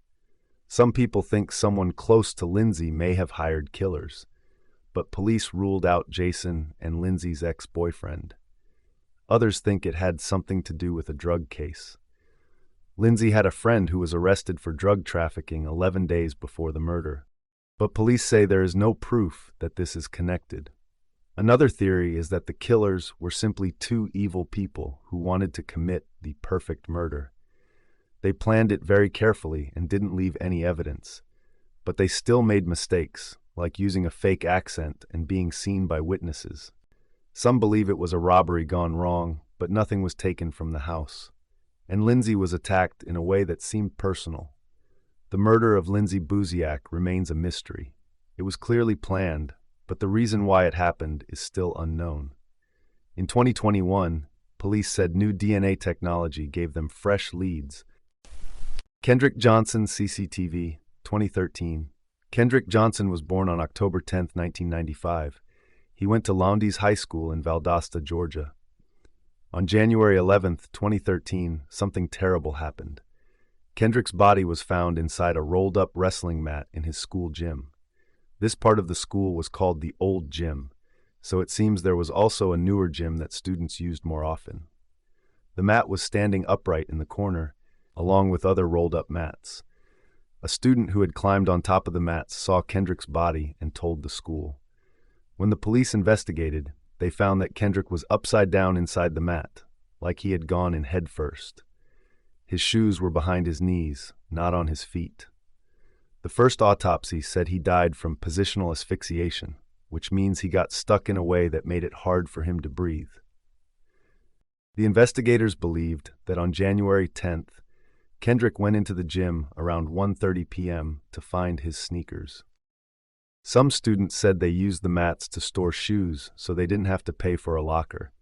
Some people think someone close to Lindsay may have hired killers, but police ruled out Jason and Lindsay's ex-boyfriend. Others think it had something to do with a drug case. Lindsay had a friend who was arrested for drug trafficking 11 days before the murder, but police say there is no proof that this is connected. Another theory is that the killers were simply two evil people who wanted to commit the perfect murder. They planned it very carefully and didn't leave any evidence, but they still made mistakes, like using a fake accent and being seen by witnesses. Some believe it was a robbery gone wrong, but nothing was taken from the house. And Lindsay was attacked in a way that seemed personal. The murder of Lindsay Buziak remains a mystery. It was clearly planned, but the reason why it happened is still unknown. In 2021, police said new DNA technology gave them fresh leads. Kendrick Johnson, CCTV, 2013. Kendrick Johnson was born on October 10, 1995. He went to Lowndes High School in Valdosta, Georgia. On January 11, 2013, something terrible happened. Kendrick's body was found inside a rolled-up wrestling mat in his school gym. This part of the school was called the Old Gym, so it seems there was also a newer gym that students used more often. The mat was standing upright in the corner, along with other rolled-up mats. A student who had climbed on top of the mats saw Kendrick's body and told the school. When the police investigated, they found that Kendrick was upside down inside the mat, like he had gone in head first. His shoes were behind his knees, not on his feet. The first autopsy said he died from positional asphyxiation, which means he got stuck in a way that made it hard for him to breathe. The investigators believed that on January 10th, Kendrick went into the gym around 1:30 p.m. to find his sneakers. Some students said they used the mats to store shoes so they didn't have to pay for a locker.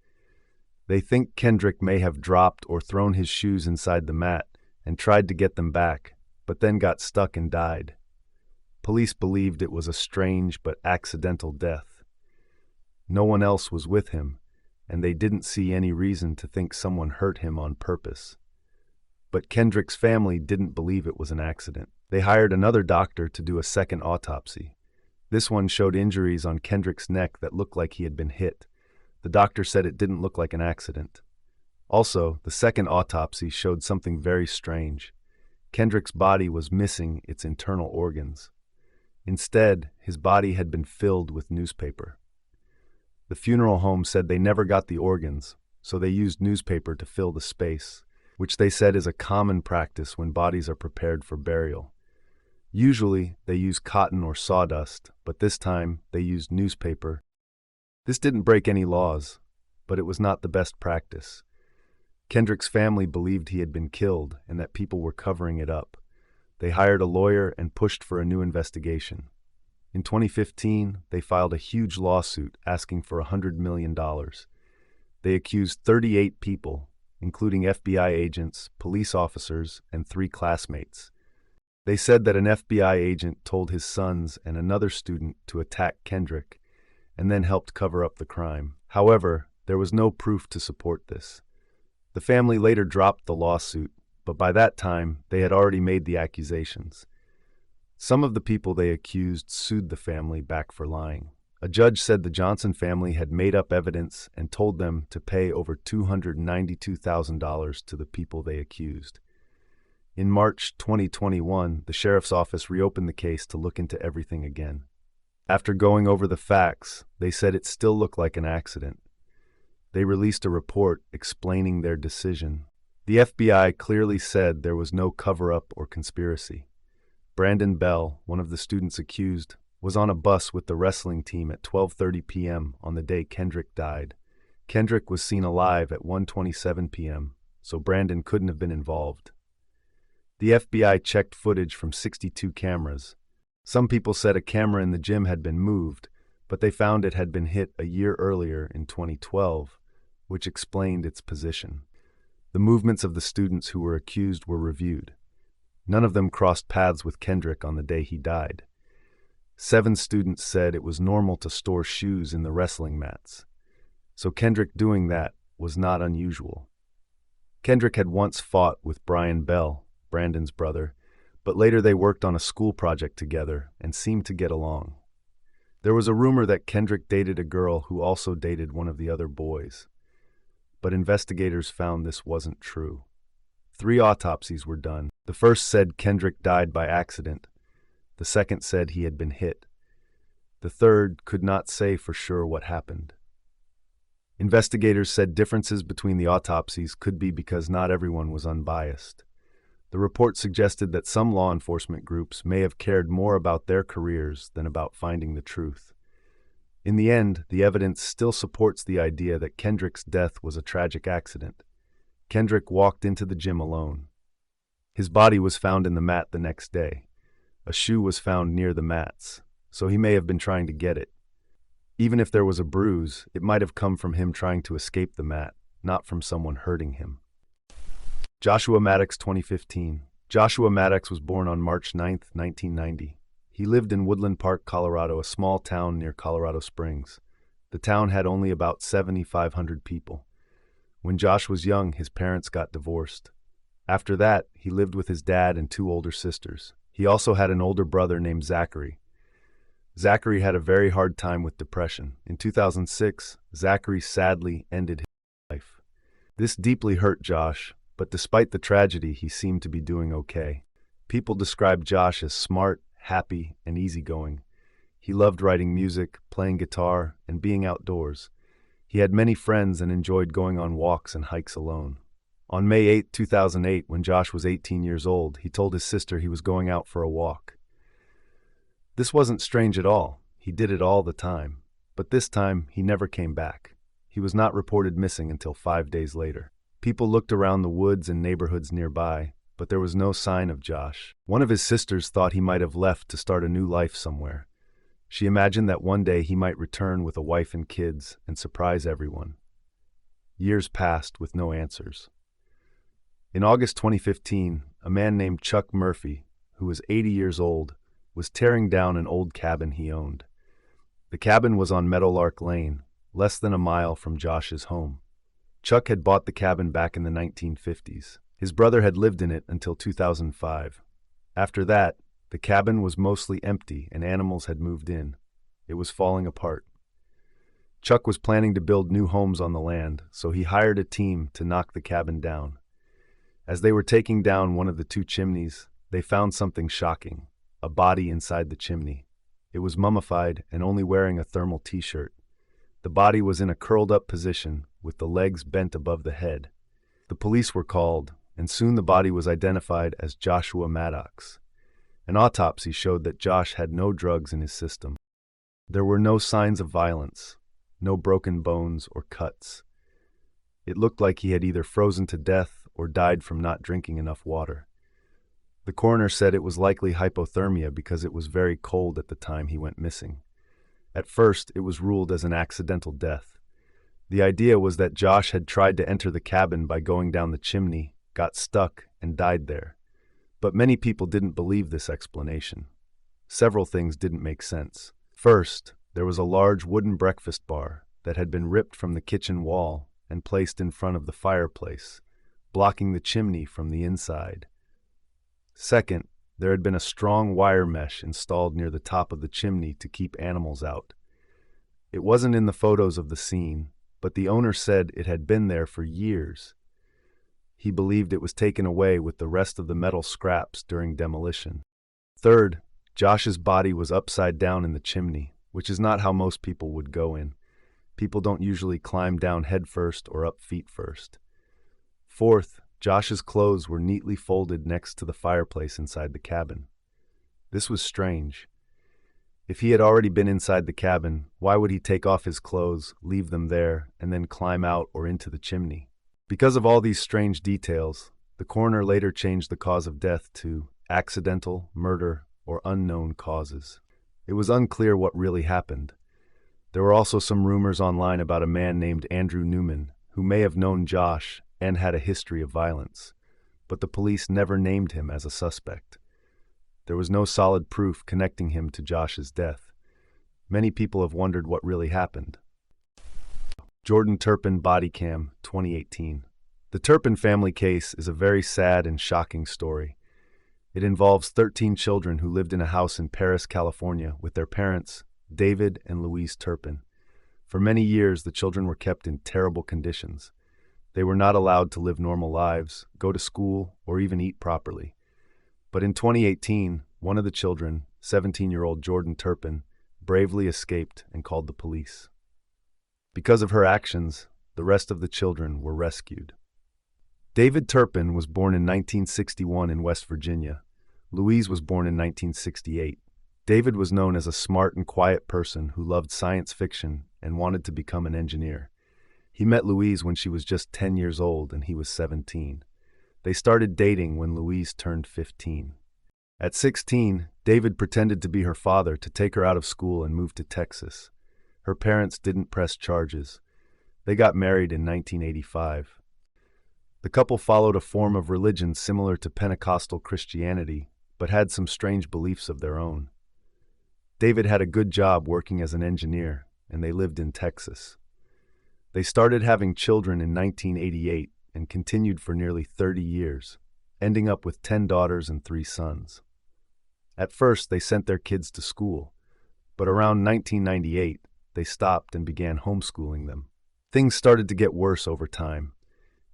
They think Kendrick may have dropped or thrown his shoes inside the mat and tried to get them back, but then got stuck and died. Police believed it was a strange but accidental death. No one else was with him, and they didn't see any reason to think someone hurt him on purpose. But Kendrick's family didn't believe it was an accident. They hired another doctor to do a second autopsy. This one showed injuries on Kendrick's neck that looked like he had been hit. The doctor said it didn't look like an accident. Also, the second autopsy showed something very strange. Kendrick's body was missing its internal organs. Instead, his body had been filled with newspaper. The funeral home said they never got the organs, so they used newspaper to fill the space, which they said is a common practice when bodies are prepared for burial. Usually, they use cotton or sawdust, but this time they used newspaper. This didn't break any laws, but it was not the best practice. Kendrick's family believed he had been killed and that people were covering it up. They hired a lawyer and pushed for a new investigation. In 2015, they filed a huge lawsuit asking for $100 million. They accused 38 people, including FBI agents, police officers, and 3 classmates. They said that an FBI agent told his sons and another student to attack Kendrick and then helped cover up the crime. However, there was no proof to support this. The family later dropped the lawsuit, but by that time, they had already made the accusations. Some of the people they accused sued the family back for lying. A judge said the Johnson family had made up evidence and told them to pay over $292,000 to the people they accused. In March 2021, the sheriff's office reopened the case to look into everything again. After going over the facts, they said it still looked like an accident. They released a report explaining their decision. The FBI clearly said there was no cover-up or conspiracy. Brandon Bell, one of the students accused, was on a bus with the wrestling team at 12:30 p.m. on the day Kendrick died. Kendrick was seen alive at 1:27 p.m., so Brandon couldn't have been involved. The FBI checked footage from 62 cameras. Some people said a camera in the gym had been moved, but they found it had been hit a year earlier in 2012, which explained its position. The movements of the students who were accused were reviewed. None of them crossed paths with Kendrick on the day he died. 7 students said it was normal to store shoes in the wrestling mats, so Kendrick doing that was not unusual. Kendrick had once fought with Brian Bell, Brandon's brother, but later they worked on a school project together and seemed to get along. There was a rumor that Kendrick dated a girl who also dated one of the other boys, but investigators found this wasn't true. 3 autopsies were done. The first said Kendrick died by accident. The second said he had been hit. The third could not say for sure what happened. Investigators said differences between the autopsies could be because not everyone was unbiased. The report suggested that some law enforcement groups may have cared more about their careers than about finding the truth. In the end, the evidence still supports the idea that Kendrick's death was a tragic accident. Kendrick walked into the gym alone. His body was found in the mat the next day. A shoe was found near the mats, so he may have been trying to get it. Even if there was a bruise, it might have come from him trying to escape the mat, not from someone hurting him. Joshua Maddux, 2015. Joshua Maddux was born on March 9, 1990. He lived in Woodland Park, Colorado, a small town near Colorado Springs. The town had only about 7,500 people. When Josh was young, his parents got divorced. After that, he lived with his dad and 2 older sisters. He also had an older brother named Zachary. Zachary had a very hard time with depression. In 2006, Zachary sadly ended his life. This deeply hurt Josh, but despite the tragedy, he seemed to be doing okay. People described Josh as smart, happy, and easygoing. He loved writing music, playing guitar, and being outdoors. He had many friends and enjoyed going on walks and hikes alone. On May 8, 2008, when Josh was 18 years old, he told his sister he was going out for a walk. This wasn't strange at all. He did it all the time. But this time, he never came back. He was not reported missing until 5 days later. People looked around the woods and neighborhoods nearby, but there was no sign of Josh. One of his sisters thought he might have left to start a new life somewhere. She imagined that one day he might return with a wife and kids and surprise everyone. Years passed with no answers. In August 2015, a man named Chuck Murphy, who was 80 years old, was tearing down an old cabin he owned. The cabin was on Meadowlark Lane, less than a mile from Josh's home. Chuck had bought the cabin back in the 1950s. His brother had lived in it until 2005. After that, the cabin was mostly empty and animals had moved in. It was falling apart. Chuck was planning to build new homes on the land, so he hired a team to knock the cabin down. As they were taking down one of the 2 chimneys, they found something shocking, a body inside the chimney. It was mummified and only wearing a thermal t-shirt. The body was in a curled-up position, with the legs bent above the head. The police were called, and soon the body was identified as Joshua Maddux. An autopsy showed that Josh had no drugs in his system. There were no signs of violence, no broken bones or cuts. It looked like he had either frozen to death or died from not drinking enough water. The coroner said it was likely hypothermia because it was very cold at the time he went missing. At first, it was ruled as an accidental death. The idea was that Josh had tried to enter the cabin by going down the chimney, got stuck, and died there. But many people didn't believe this explanation. Several things didn't make sense. First, there was a large wooden breakfast bar that had been ripped from the kitchen wall and placed in front of the fireplace, blocking the chimney from the inside. Second, there had been a strong wire mesh installed near the top of the chimney to keep animals out. It wasn't in the photos of the scene, but the owner said it had been there for years. He believed it was taken away with the rest of the metal scraps during demolition. Third, Josh's body was upside down in the chimney, which is not how most people would go in. People don't usually climb down head first or up feet first. Fourth, Josh's clothes were neatly folded next to the fireplace inside the cabin. This was strange. If he had already been inside the cabin, why would he take off his clothes, leave them there, and then climb out or into the chimney? Because of all these strange details, the coroner later changed the cause of death to accidental, murder, or unknown causes. It was unclear what really happened. There were also some rumors online about a man named Andrew Newman, who may have known Josh and had a history of violence, but the police never named him as a suspect. There was no solid proof connecting him to Josh's death. Many people have wondered what really happened. Jordan Turpin Bodycam, 2018. The Turpin family case is a very sad and shocking story. It involves 13 children who lived in a house in Paris, California, with their parents, David and Louise Turpin. For many years, the children were kept in terrible conditions. They were not allowed to live normal lives, go to school, or even eat properly. But in 2018, one of the children, 17-year-old Jordan Turpin, bravely escaped and called the police. Because of her actions, the rest of the children were rescued. David Turpin was born in 1961 in West Virginia. Louise was born in 1968. David was known as a smart and quiet person who loved science fiction and wanted to become an engineer. He met Louise when she was just 10 years old and he was 17. They started dating when Louise turned 15. At 16, David pretended to be her father to take her out of school and move to Texas. Her parents didn't press charges. They got married in 1985. The couple followed a form of religion similar to Pentecostal Christianity, but had some strange beliefs of their own. David had a good job working as an engineer, and they lived in Texas. They started having children in 1988 and continued for nearly 30 years, ending up with 10 daughters and 3 sons. At first, they sent their kids to school, but around 1998, they stopped and began homeschooling them. Things started to get worse over time.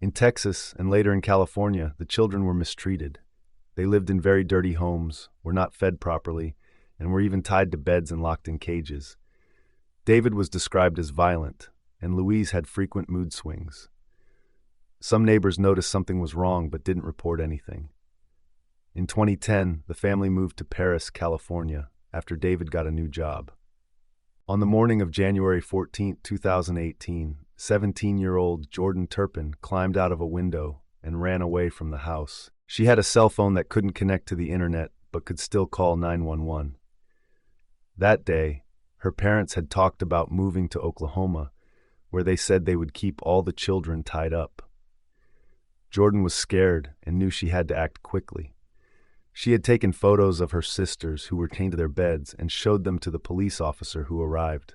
In Texas and later in California, the children were mistreated. They lived in very dirty homes, were not fed properly, and were even tied to beds and locked in cages. David was described as violent, and Louise had frequent mood swings. Some neighbors noticed something was wrong but didn't report anything. In 2010, the family moved to Paris, California, after David got a new job. On the morning of January 14, 2018, 17-year-old Jordan Turpin climbed out of a window and ran away from the house. She had a cell phone that couldn't connect to the internet but could still call 911. That day, her parents had talked about moving to Oklahoma, where they said they would keep all the children tied up. Jordan was scared and knew she had to act quickly. She had taken photos of her sisters who were chained to their beds and showed them to the police officer who arrived.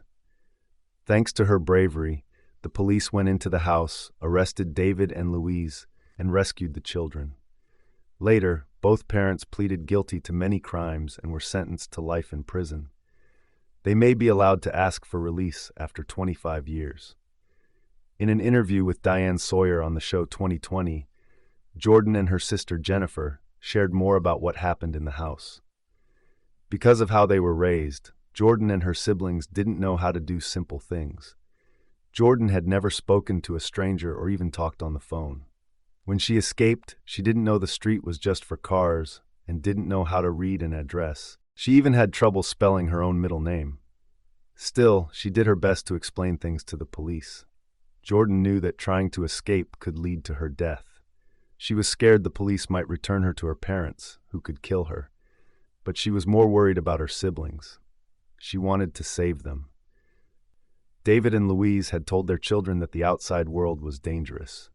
Thanks to her bravery, the police went into the house, arrested David and Louise, and rescued the children. Later, both parents pleaded guilty to many crimes and were sentenced to life in prison. They may be allowed to ask for release after 25 years. In an interview with Diane Sawyer on the show 2020, Jordan and her sister Jennifer shared more about what happened in the house. Because of how they were raised, Jordan and her siblings didn't know how to do simple things. Jordan had never spoken to a stranger or even talked on the phone. When she escaped, she didn't know the street was just for cars and didn't know how to read an address. She even had trouble spelling her own middle name. Still, she did her best to explain things to the police. Jordan knew that trying to escape could lead to her death. She was scared the police might return her to her parents, who could kill her. But she was more worried about her siblings. She wanted to save them. David and Louise had told their children that the outside world was dangerous.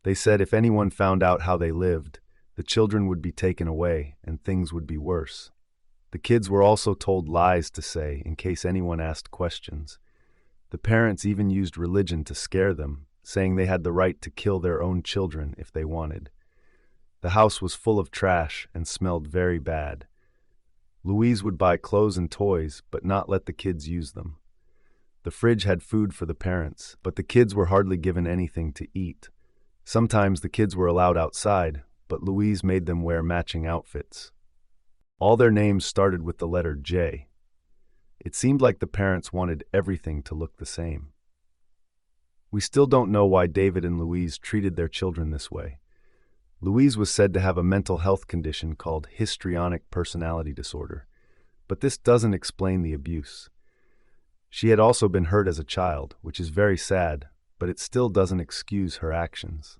They said if anyone found out how they lived, the children would be taken away and things would be worse. The kids were also told lies to say in case anyone asked questions. The parents even used religion to scare them, saying they had the right to kill their own children if they wanted. The house was full of trash and smelled very bad. Louise would buy clothes and toys, but not let the kids use them. The fridge had food for the parents, but the kids were hardly given anything to eat. Sometimes the kids were allowed outside, but Louise made them wear matching outfits. All their names started with the letter J. It seemed like the parents wanted everything to look the same. We still don't know why David and Louise treated their children this way. Louise was said to have a mental health condition called histrionic personality disorder. But this doesn't explain the abuse. She had also been hurt as a child, which is very sad, but it still doesn't excuse her actions.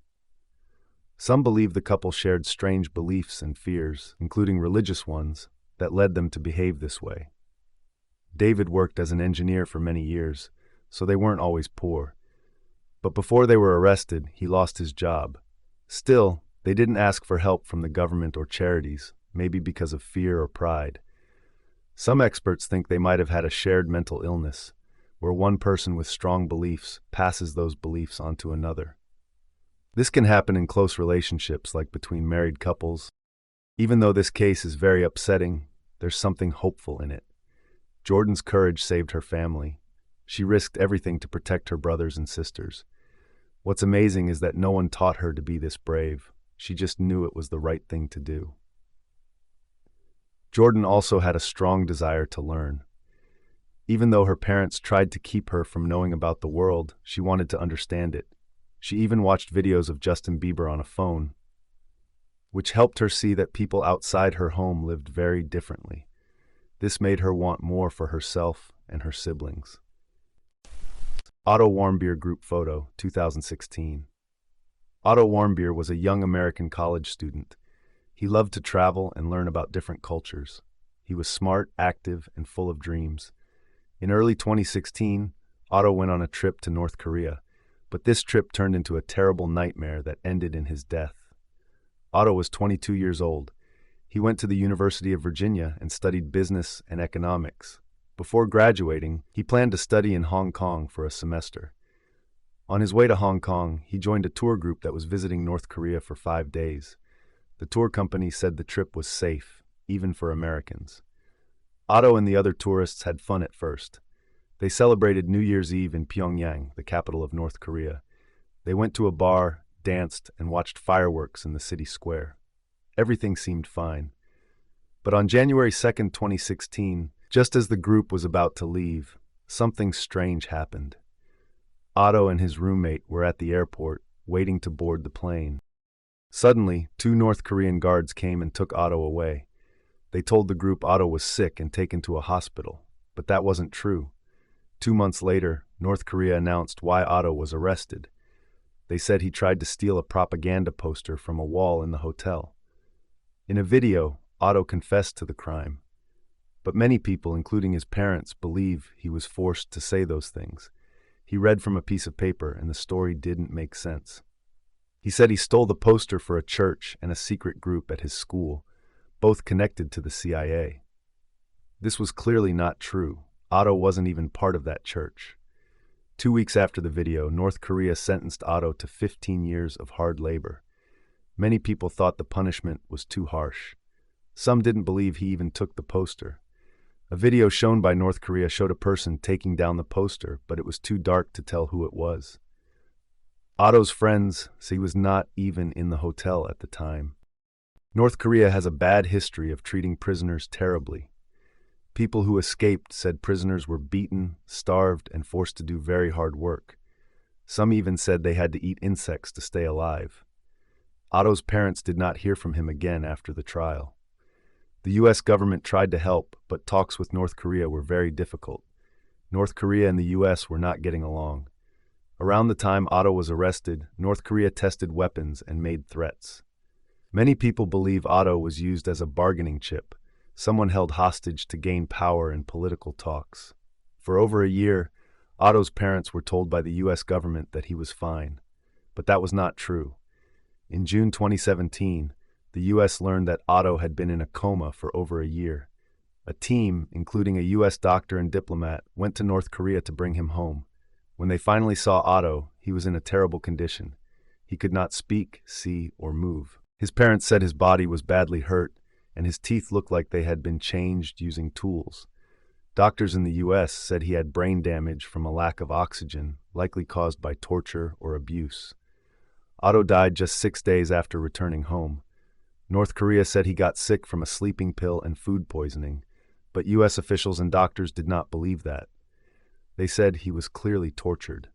Some believe the couple shared strange beliefs and fears, including religious ones, that led them to behave this way. David worked as an engineer for many years, so they weren't always poor. But before they were arrested, he lost his job. Still, they didn't ask for help from the government or charities, maybe because of fear or pride. Some experts think they might have had a shared mental illness, where one person with strong beliefs passes those beliefs on to another. This can happen in close relationships like between married couples. Even though this case is very upsetting, there's something hopeful in it. Jordan's courage saved her family. She risked everything to protect her brothers and sisters. What's amazing is that no one taught her to be this brave. She just knew it was the right thing to do. Jordan also had a strong desire to learn. Even though her parents tried to keep her from knowing about the world, she wanted to understand it. She even watched videos of Justin Bieber on a phone, which helped her see that people outside her home lived very differently. This made her want more for herself and her siblings. Otto Warmbier Group Photo, 2016. Otto Warmbier was a young American college student. He loved to travel and learn about different cultures. He was smart, active, and full of dreams. In early 2016, Otto went on a trip to North Korea, but this trip turned into a terrible nightmare that ended in his death. Otto was 22 years old. He went to the University of Virginia and studied business and economics. Before graduating, he planned to study in Hong Kong for a semester. On his way to Hong Kong, he joined a tour group that was visiting North Korea for 5 days. The tour company said the trip was safe, even for Americans. Otto and the other tourists had fun at first. They celebrated New Year's Eve in Pyongyang, the capital of North Korea. They went to a bar, danced, and watched fireworks in the city square. Everything seemed fine. But on January 2nd, 2016, just as the group was about to leave, something strange happened. Otto and his roommate were at the airport, waiting to board the plane. Suddenly, 2 North Korean guards came and took Otto away. They told the group Otto was sick and taken to a hospital, but that wasn't true. 2 months later, North Korea announced why Otto was arrested. They said he tried to steal a propaganda poster from a wall in the hotel. In a video, Otto confessed to the crime. But many people, including his parents, believe he was forced to say those things. He read from a piece of paper, and the story didn't make sense. He said he stole the poster for a church and a secret group at his school, both connected to the CIA. This was clearly not true. Otto wasn't even part of that church. 2 weeks after the video, North Korea sentenced Otto to 15 years of hard labor. Many people thought the punishment was too harsh. Some didn't believe he even took the poster. A video shown by North Korea showed a person taking down the poster, but it was too dark to tell who it was. Otto's friends say he was not even in the hotel at the time. North Korea has a bad history of treating prisoners terribly. People who escaped said prisoners were beaten, starved, and forced to do very hard work. Some even said they had to eat insects to stay alive. Otto's parents did not hear from him again after the trial. The U.S. government tried to help, but talks with North Korea were very difficult. North Korea and the U.S. were not getting along. Around the time Otto was arrested, North Korea tested weapons and made threats. Many people believe Otto was used as a bargaining chip, someone held hostage to gain power in political talks. For over a year, Otto's parents were told by the U.S. government that he was fine, but that was not true. In June 2017, the U.S. learned that Otto had been in a coma for over a year. A team, including a U.S. doctor and diplomat, went to North Korea to bring him home. When they finally saw Otto, he was in a terrible condition. He could not speak, see, or move. His parents said his body was badly hurt, and his teeth looked like they had been changed using tools. Doctors in the U.S. said he had brain damage from a lack of oxygen, likely caused by torture or abuse. Otto died just 6 days after returning home. North Korea said he got sick from a sleeping pill and food poisoning, but U.S. officials and doctors did not believe that. They said he was clearly tortured.